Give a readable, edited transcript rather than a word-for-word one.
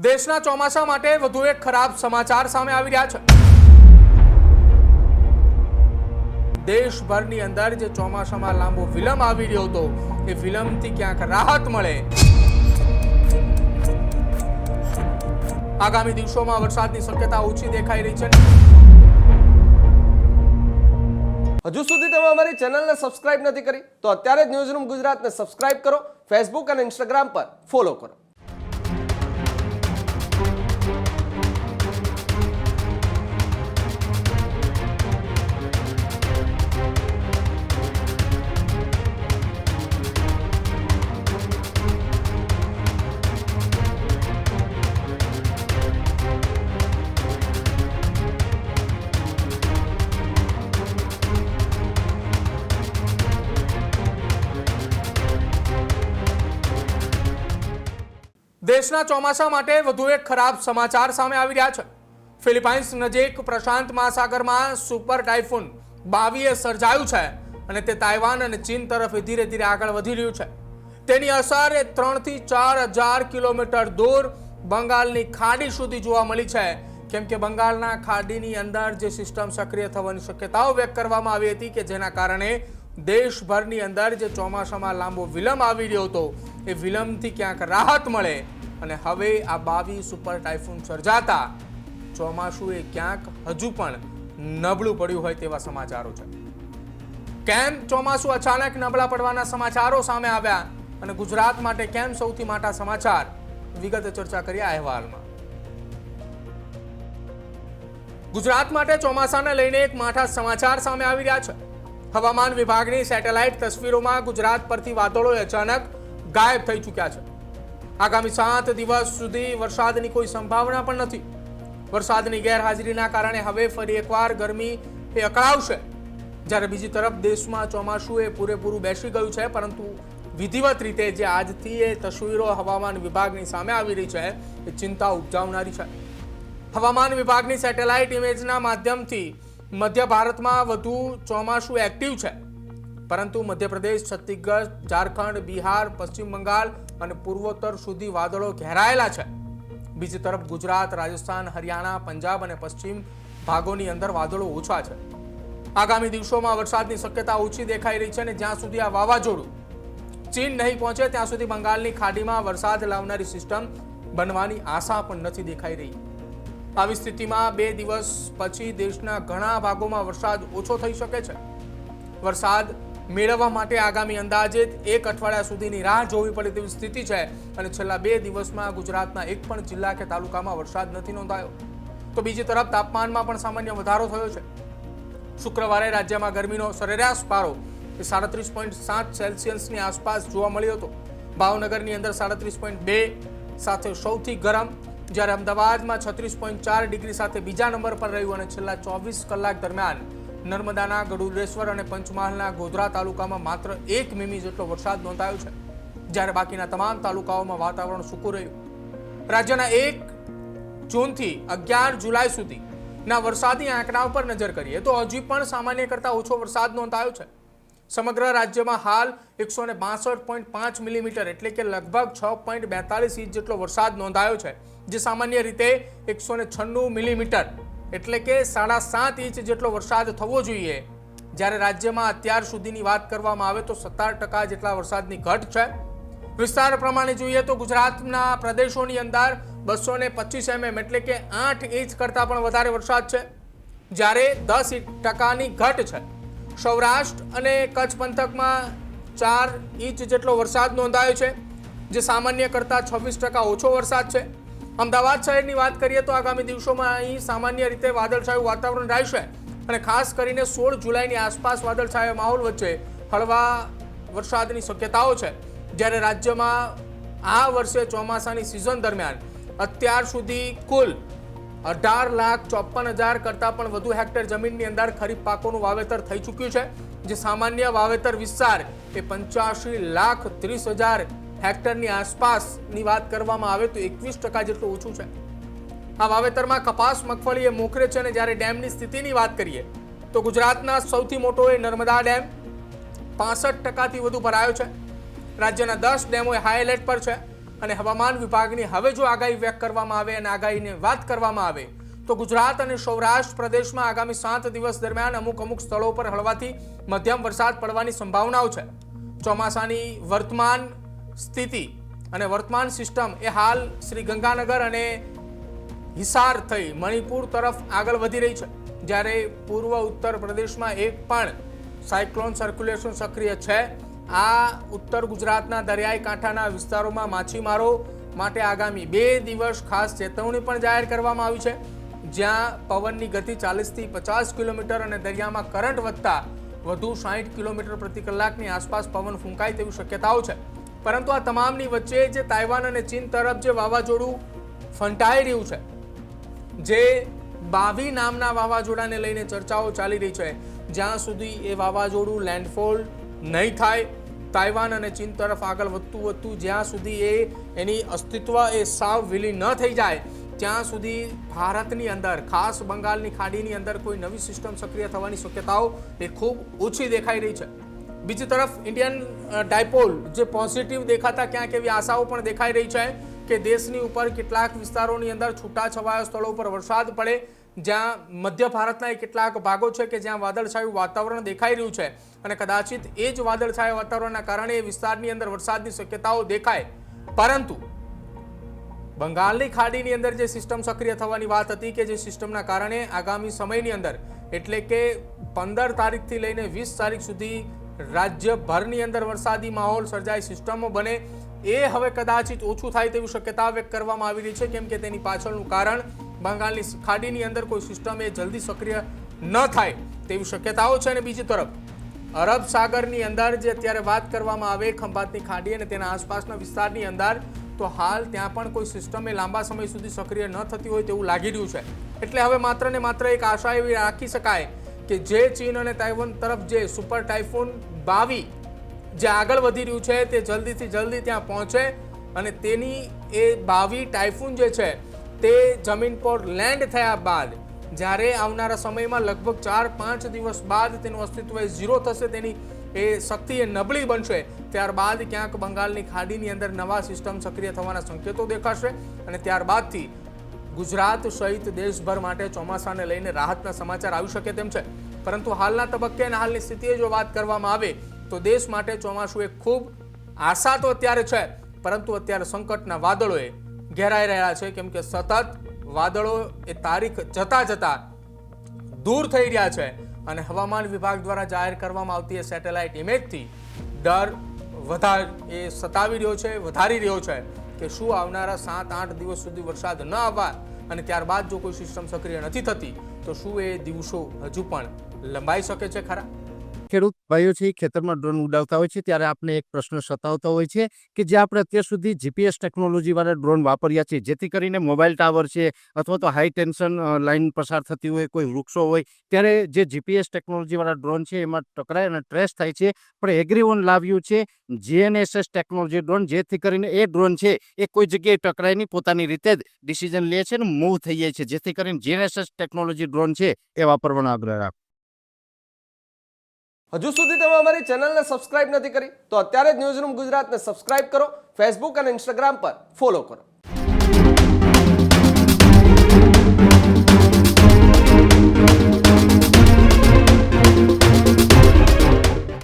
દેશના ચોમાસા માટે વધુ એક ખરાબ સમાચાર સામે આવી રહ્યા છે। દેશભરની અંદર જે ચોમાસામાં લાંબો વિલંબ આવી રહ્યો હતો એ વિલંબથી ક્યાંક રાહત મળે। આગામી દિવસોમાં વરસાદની શક્યતા ઓછી દેખાઈ રહી છે। હજુ સુધી તમે અમારી ચેનલને સબસ્ક્રાઇબ નથી કરી તો અત્યારે જ ન્યૂઝરૂમ ગુજરાતને સબસ્ક્રાઇબ કરો, ફેસબુક અને ઇન્સ્ટાગ્રામ પર ફોલો કરો। દેશના ચોમાસા માટે વધુ એક ખરાબ સમાચાર સામે આવી રહ્યા છે। ફિલિપાઇન્સ નજીક પ્રશાંત મહાસાગરમાં સુપર ટાઇફૂન 22 સર્જાયું છે અને તે તાઇવાન અને ચીન તરફ ધીરે ધીરે આગળ વધી રહ્યું છે। તેની અસર 3 થી 4 હજાર કિલોમીટર દૂર બંગાળની ખાડી સુધી જોવા મળી છે, કેમ કે બંગાળના ખાડીની અંદર જે સિસ્ટમ સક્રિય થવાની શક્યતાઓ વ્યક્ત કરવામાં આવી હતી કે જેના કારણે દેશભરની અંદર જે ચોમાસામાં લાંબો વિલંબ આવી રહ્યો હતો એ વિલંબથી ક્યાંક રાહત મળે અને હવે આ 22 સુપર ટાઇફૂન સર્જાતા ચોમાસું એ ક્યાંક હજુ પણ નબળું પડ્યું હોય તેવા સમાચારો છે। કેમ ચોમાસું અચાનક નબળા પડવાના સમાચારો સામે આવ્યા અને ગુજરાત માટે કેમ સૌથી મોટા સમાચાર, વિગતે ચર્ચા કરીએ આ અહેવાલમાં। ગુજરાત માટે ચોમાસાને લઈને એક મોટા સમાચાર સામે આવી રહ્યા છે। હવામાન વિભાગની સેટેલાઇટ તસવીરોમાં ગુજરાત પરથી વાદળો અચાનક ગાયબ થઈ ચૂક્યા છે। આગામી 7 દિવસ સુધી વરસાદની કોઈ સંભાવના પણ નથી। વરસાદની ગેરહાજરીના કારણે હવે ફરી એકવાર ગરમી એ અકળાવશે, જ્યારે બીજી તરફ દેશમાં ચોમાસું એ પૂરેપૂરું બેસી ગયું છે, પરંતુ વિધિવત રીતે જે આજથી એ તસવીરો હવામાન વિભાગની સામે આવી રહી છે એ ચિંતા ઉપજાવનારી છે। હવામાન વિભાગની સેટેલાઇટ ઇમેજના માધ્યમથી મધ્ય ભારતમાં વધુ ચોમાસું એક્ટિવ છે, પરંતુ મધ્યપ્રદેશ, છત્તીસગઢ, ઝારખંડ, બિહાર, પશ્ચિમ બંગાળ અને પૂર્વોત્તર સુધી વાદળો ઘેરાયેલા છે। બીજી તરફ ગુજરાત, રાજસ્થાન, હરિયાણા, પંજાબ અને પશ્ચિમ ભાગોની અંદર વાદળો ઓછા છે। આગામી દિવસોમાં વરસાદની શક્યતા ઓછી દેખાઈ રહી છે અને જ્યાં સુધી આ વાવાઝોડું ચીન નહીં પહોંચે ત્યાં સુધી બંગાળની ખાડીમાં વરસાદ લાવનારી સિસ્ટમ બનવાની આશા પણ નથી દેખાઈ રહી। આવી સ્થિતિમાં 2 દિવસ પછી દેશના ઘણા ભાગોમાં વરસાદ ઓછો થઈ શકે છે। વરસાદ મેળવવા માટે આગામી અંદાજિત 1 અઠવાડિયા સુધીની રાહ જોવી પડે તેવી સ્થિતિ છે અને છેલ્લા 2 દિવસમાં ગુજરાતના એક પણ જિલ્લા કે તાલુકામાં વરસાદ નથી નોંધાયો। તો બીજી તરફ તાપમાનમાં પણ સામાન્ય વધારો થયો છે। શુક્રવારે રાજ્યમાં ગરમીનો સરેરાશ પારો 37.7 સેલ્સિયસની આસપાસ જોવા મળ્યો હતો। ભાવનગરની અંદર 37.2 સાથે સૌથી ગરમ, જ્યારે અમદાવાદમાં 36.4 ડિગ્રી સાથે બીજા નંબર પર રહ્યું અને છેલ્લા 24 કલાક દરમિયાન નર્મદાના ગરુડેશ્વર અને પંચમહાલના ગોધરા તાલુકામાં માત્ર 1 મીમી જેટલો વરસાદ નોંધાયો છે, જ્યારે બાકીના તમામ તાલુકાઓમાં વાતાવરણ સૂકું રહ્યું। રાજ્યના 1 જૂનથી 11 જુલાઈ સુધીના વરસાદી આંકડા પર નજર કરીએ તો હજી પણ સામાન્ય કરતાં ઓછો વરસાદ નોંધાયો છે। સમગ્ર રાજ્યમાં હાલ 162.5 મિલીમીટર એટલે કે લગભગ 6.42 ઇંચ જેટલો વરસાદ નોંધાયો છે, જે સામાન્ય રીતે 196 મિલીમીટર એટલે કે 7.5 ઇંચ જેટલો વરસાદ થવો જોઈએ, જ્યારે રાજ્યમાં અત્યાર સુધીની વાત કરવામાં આવે તો 17% જેટલા વરસાદની ઘટ છે। વિસ્તાર પ્રમાણે જોઈએ તો ગુજરાતના પ્રદેશોની અંદર 225 mm એટલે કે 8 ઇંચ કરતાં પણ વધારે વરસાદ છે, જ્યારે 10%ની ઘટ છે। સૌરાષ્ટ્ર અને કચ્છ પંથકમાં 4 ઇંચ જેટલો વરસાદ નોંધાયો છે, જે સામાન્ય કરતાં 26% ઓછો વરસાદ છે। અમદાવાદ શહેરની વાત કરીએ તો આગામી દિવસોમાં અહીં સામાન્ય રીતે વાદળછાયું વાતાવરણ રહેશે અને ખાસ કરીને 16 જુલાઈની આસપાસ વાદળછાયા માહોલ વચ્ચે હળવા વરસાદની શક્યતાઓ છે, જ્યારે રાજ્યમાં આ વર્ષે ચોમાસાની સિઝન દરમિયાન અત્યાર સુધી કુલ 18,54,000 કરતાં પણ વધુ હેક્ટર જમીનની અંદર ખરીફ પાકોનું વાવેતર થઈ ચૂક્યું છે, જે સામાન્ય વાવેતર વિસ્તાર એ 85,30,000 હેક્ટરની આસપાસની વાત કરવામાં આવે તો 21% જેટલું ઓછું છે। આ વાવેતરમાં કપાસ, મગફળી એ મોખરે છે અને જ્યારે ડેમની સ્થિતિની વાત કરીએ તો ગુજરાતના સૌથી મોટો એ નર્મદા ડેમ 65%થી વધુ ભરાયો છે। રાજ્યના 10 ડેમો હાઈ એલર્ટ પર છે અને હવામાન વિભાગની હવે જો આગાહી વ્યક્ત કરવામાં આવે અને આગાહીની વાત કરવામાં આવે તો ગુજરાત અને સૌરાષ્ટ્ર પ્રદેશમાં આગામી 7 દિવસ દરમિયાન અમુક સ્થળો પર હળવાથી મધ્યમ વરસાદ પડવાની સંભાવનાઓ છે. ચોમાસાની વર્તમાન સ્થિતિ અને વર્તમાન સિસ્ટમ એ હાલ શ્રી ગંગાનગર અને હિસાર થઈ મણિપુર તરફ આગળ વધી રહી છે, જ્યારે પૂર્વ ઉત્તર પ્રદેશમાં એક પણ સાયક્લોન સર્ક્યુલેશન સક્રિય છે. આ ઉત્તર ગુજરાતના દરિયાઈ કાંઠાના વિસ્તારોમાં માછીમારો માટે આગામી 2 દિવસ ખાસ ચેતવણી પણ જાહેર કરવામાં આવી છે, જ્યાં પવનની ગતિ 40 થી 50 કિલોમીટર અને દરિયામાં કરંટ વધતા વધુ 60 કિલોમીટર પ્રતિ કલાકની આસપાસ પવન ફૂંકાય તેવી શક્યતાઓ છે. પરંતુ આ તમામની વચ્ચે જે તાઇવાન અને ચીન તરફ જે વાવાઝોડું ફંટાઈ રહ્યું છે, જે બાવી નામના વાવાઝોડાને લઈને ચર્ચાઓ ચાલી રહી છે, જ્યાં સુધી એ વાવાઝોડું લેન્ડફોલ નહીં થાય, તાઇવાન અને ચીન તરફ આગળ વધતું જ્યાં સુધી એની અસ્તિત્વ એ સાવ વિલીન ન થઈ જાય ત્યાં સુધી ભારતની અંદર ખાસ બંગાળની ખાડીની અંદર કોઈ નવી સિસ્ટમ સક્રિય થવાની શક્યતાઓ એ ખૂબ ઓછી દેખાઈ રહી છે. બીજી તરફ ઇન્ડિયન ડાયપોલ જે પોઝિટિવ દેખાતા ક્યાંક એવી આશાઓ પણ દેખાઈ રહી છે કે દેશની ઉપર કેટલાક વિસ્તારોની અંદર છૂટાછવાયા સ્થળો પર વરસાદ પડે, જ્યાં મધ્ય ભારતના કેટલાક ભાગો છે કે જ્યાં વાદળછાયું વાતાવરણ દેખાઈ રહ્યું છે અને કદાચિત એ જ વાદળછાયા વાતાવરણના કારણે એ વિસ્તારની અંદર વરસાદની શક્યતાઓ દેખાય. પરંતુ બંગાળની ખાડીની અંદર જે સિસ્ટમ સક્રિય થવાની વાત હતી કે જે સિસ્ટમના કારણે આગામી સમયની અંદર એટલે કે 15 તારીખથી લઈને 20 તારીખ સુધી રાજ્યભરની અંદર વરસાદી માહોલ સર્જાય, સિસ્ટમો બને, એ હવે કદાચિત ઓછું થાય તેવી શક્યતા વ્યક્ત કરવામાં આવી રહી છે, કેમ કે તેની પાછળનું કારણ બંગાળની ખાડીની અંદર કોઈ સિસ્ટમ એ જલ્દી સક્રિય ન થાય તેવી શક્યતાઓ છે. અને બીજી તરફ અરબ સાગરની અંદર જે અત્યારે વાત કરવામાં આવે ખંભાતની ખાડી અને તેના આસપાસના વિસ્તારની અંદર, તો હાલ ત્યાં પણ કોઈ સિસ્ટમ એ લાંબા સમય સુધી સક્રિય ન થતી હોય તેવું લાગી રહ્યું છે. એટલે હવે માત્ર ને માત્ર એક આશા એવી રાખી શકાય કે જે ચીન અને તાઇવાન તરફ જે સુપર ટાઇફૂન 22 જે આગળ વધી રહ્યું છે તે જલ્દીથી જલ્દી ત્યાં પહોંચે અને તેની એ 22 ટાઇફૂન જે છે તે જમીન પર લેન્ડ થયા બાદ જ્યારે આવનારા સમયમાં લગભગ 4-5 દિવસ બાદ તેનું અસ્તિત્વ એ ઝીરો થશે, તેની એ શક્તિ એ નબળી બનશે, ત્યારબાદ ક્યાંક બંગાળની ખાડીની અંદર નવા સિસ્ટમ સક્રિય થવાના સંકેતો દેખાશે અને ત્યારબાદથી ગુજરાત સહિત દેશભર માટે ચોમાસાને લઈને રાહતના સમાચાર આવી શકે તેમ છે. પરંતુ હાલના તબક્કે અને હાલની સ્થિતિએ જો વાત કરવામાં આવે તો દેશ માટે ચોમાસું એક ખૂબ આશા તો અત્યારે છે, પરંતુ અત્યારે સંકટના વાદળોએ ઘેરાઈ રહ્યા છે, કેમ કે સતત વાદળો એ તારીખ જતા દૂર થઈ રહ્યા છે અને હવામાન વિભાગ દ્વારા જાહેર કરવામાં આવતી એ સેટેલાઇટ ઇમેજથી ડર સતાવી રહ્યો છે, વધારી રહ્યો છે કે શું આવનારા 7-8 દિવસ સુધી વરસાદ ન આવવા અને ત્યારબાદ જો કોઈ સિસ્ટમ સક્રિય નથી થતી તો શું એ દિવસો હજુ પણ લંબાઈ શકે છે ખરા? ખેડૂત ભાઈઓ છે ખેતરમાં ડ્રોન ઉડાવતા હોય છે ત્યારે આપણે એક પ્રશ્ન સતાવતો હોય છે કે જે આપણે અત્યાર સુધી જીપીએસ ટેકનોલોજી વાળા ડ્રોન વાપર્યા છે, જેથી કરીને મોબાઈલ ટાવર છે અથવા તો હાઈ ટેન્શન લાઇન પસાર થતી હોય, કોઈ વૃક્ષો હોય, ત્યારે જે જીપીએસ ટેકનોલોજી વાળા ડ્રોન છે એમાં ટકરાય અને ટ્રેસ થાય છે. પણ એગ્રીવન લાવ્યું છે જીએનએસએસ ટેકનોલોજી ડ્રોન, જેથી કરીને એ ડ્રોન છે એ કોઈ જગ્યાએ ટકરાય નહીં, પોતાની રીતે જ ડિસિઝન લે છે અને મૂવ થઈ જાય છે, જેથી કરીને જીએનએસએસ ટેકનોલોજી ડ્રોન છે એ વાપરવાનો આગ્રહ રાખો. હજુ સુધી તમે અમારી ચેનલને સબસ્ક્રાઇબ નથી કરી તો અત્યારે જ ન્યૂઝરૂમ ગુજરાતને સબસ્ક્રાઇબ કરો, ફેસબુક અને ઇન્સ્ટાગ્રામ પર ફોલો કરો.